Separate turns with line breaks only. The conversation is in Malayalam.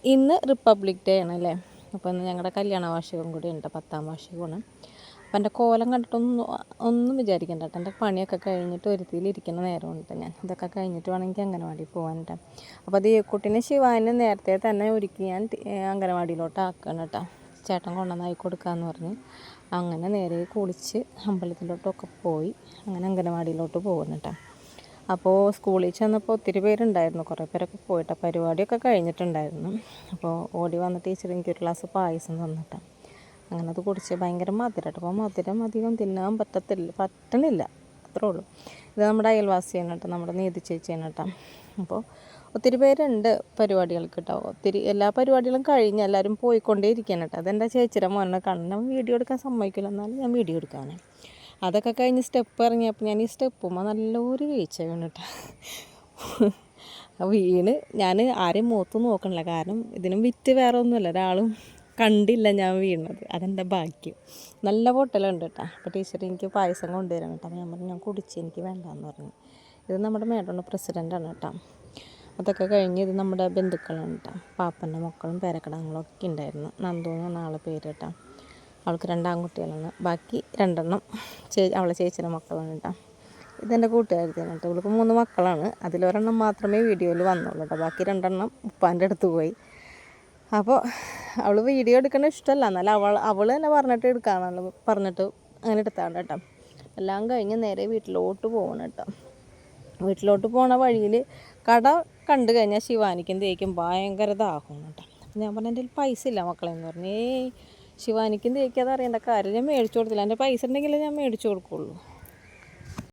ഇന്ന് റിപ്പബ്ലിക് ഡേ ആണല്ലേ. അപ്പോൾ ഇന്ന് ഞങ്ങളുടെ കല്യാണ വാർഷികം കൂടി ഉണ്ട്, 10ാം വാർഷികമാണ്. അപ്പം എൻ്റെ കോലം ഒന്നും വിചാരിക്കണ്ട കേട്ടോ. എൻ്റെ പണിയൊക്കെ കഴിഞ്ഞിട്ട് ഒരുത്തിയിലിരിക്കുന്ന നേരമുണ്ട്. ഞാൻ ഇതൊക്കെ കഴിഞ്ഞിട്ട് വേണമെങ്കിൽ അംഗനവാടി പോകാൻ. അപ്പോൾ അത് ഈ കുട്ടീനെ ശിവാനെ നേരത്തെ തന്നെ ഒരുക്കി ഞാൻ അംഗനവാടിയിലോട്ട് ആക്കണം കേട്ടോ. ചേട്ടൻ കൊണ്ടുവന്നായി കൊടുക്കാമെന്ന് പറഞ്ഞ് അങ്ങനെ നേരെ കുളിച്ച് അമ്പലത്തിലോട്ടൊക്കെ പോയി അങ്ങനെ അംഗനവാടിയിലോട്ട് പോകുന്നു കേട്ടോ. അപ്പോൾ സ്കൂളിൽ ചെന്നപ്പോൾ ഒത്തിരി പേരുണ്ടായിരുന്നു, കുറേ പേരൊക്കെ പോയിട്ട് പരിപാടിയൊക്കെ കഴിഞ്ഞിട്ടുണ്ടായിരുന്നു. അപ്പോൾ ഓടി വന്ന ടീച്ചർ എനിക്കൊരു ഗ്ലാസ് പായസം തന്നിട്ടാണ്. അങ്ങനെ അത് കുടിച്ച് ഭയങ്കര മധുരമായിട്ട്. അപ്പോൾ മധുരം അധികം തിന്നാൻ പറ്റണില്ല, അത്രേ ഉള്ളൂ. ഇത് നമ്മുടെ അയൽവാസിയാണ് കേട്ടോ, നമ്മുടെ നീതി ചേച്ചിയാണ് കേട്ടോ. അപ്പോൾ ഒത്തിരി പേരുണ്ട് പരിപാടികൾക്ക് കേട്ടോ. എല്ലാ പരിപാടികളും കഴിഞ്ഞ് എല്ലാവരും പോയിക്കൊണ്ടേ ഇരിക്കുകയാണ് കേട്ടോ. അതെൻ്റെ ചേച്ചിയുടെ മോനെ കാണണം, വീഡിയോ എടുക്കാൻ സമ്മതിക്കില്ല, എന്നാലും ഞാൻ വീഡിയോ എടുക്കാനേ. അതൊക്കെ കഴിഞ്ഞ് സ്റ്റെപ്പ് ഇറങ്ങിയപ്പോൾ ഞാൻ ഈ സ്റ്റെപ്പുമ്പോൾ നല്ലൊരു വീഴ്ച വീണ് കേട്ടോ. വീണ് ഞാൻ ആരെയും മുഖത്ത് നോക്കണില്ല, കാരണം ഇതിനും വിറ്റ് വേറെ ഒന്നുമില്ല, ഒരാളും കണ്ടില്ല ഞാൻ വീണത്. അതെൻ്റെ ഭാഗ്യം. നല്ല പൊട്ടലുണ്ട് കേട്ടോ. അപ്പോൾ ടീച്ചർ എനിക്ക് പായസം കൊണ്ടുവരാൻ കേട്ടോ. അപ്പോൾ ഞാൻ പറഞ്ഞു ഞാൻ കുടിച്ച്, എനിക്ക് വേണ്ടാന്ന് പറഞ്ഞു. ഇത് നമ്മുടെ മേഡോണ് പ്രസിഡൻ്റാണ് കേട്ടോ. അതൊക്കെ കഴിഞ്ഞ് ഇത് നമ്മുടെ ബന്ധുക്കളാണ് കേട്ടോ. പാപ്പൻ്റെ മക്കളും പേരക്കിടാങ്ങളും ഒക്കെ ഉണ്ടായിരുന്നു. നന്ദു എന്ന ആളെ പേര് കേട്ടോ. അവൾക്ക് 2 ആൺകുട്ടികളാണ്, ബാക്കി 2 അവളെ ചേച്ചിയുടെ മക്കളാണ് കേട്ടോ. ഇതെൻ്റെ കൂട്ടുകാരിയാണ് കേട്ടോ. ഇവൾക്ക് 3 മക്കളാണ്. അതിലൊരെണ്ണം മാത്രമേ വീഡിയോയിൽ വന്നുള്ളൂ കേട്ടോ, ബാക്കി 2 ഉപ്പാൻ്റെ അടുത്ത് പോയി. അപ്പോൾ അവൾ വീഡിയോ എടുക്കണ ഇഷ്ടമല്ല, എന്നാലും അവൾ തന്നെ പറഞ്ഞിട്ട് എടുക്കാമെന്നുള്ള പറഞ്ഞിട്ട് അങ്ങനെ എടുത്താണ് കേട്ടോ. എല്ലാം കഴിഞ്ഞ് നേരെ വീട്ടിലോട്ട് പോകണം കേട്ടോ. വീട്ടിലോട്ട് പോണ വഴിയിൽ കട കണ്ടു കഴിഞ്ഞാൽ ശിവാനിക്കും തേക്കും ഭയങ്കര ദാഹമാണ് കേട്ടോ. അപ്പോൾ ഞാൻ പറഞ്ഞു എൻ്റെ പൈസ ഇല്ല മക്കളെന്ന് പറഞ്ഞു. ശിവാനിക്കും തേക്കും അത് അറിയേണ്ട കാര്യം, ഞാൻ മേടിച്ചു കൊടുത്തില്ല. എൻ്റെ പൈസ ഉണ്ടെങ്കിലേ ഞാൻ മേടിച്ചു കൊടുക്കുള്ളൂ.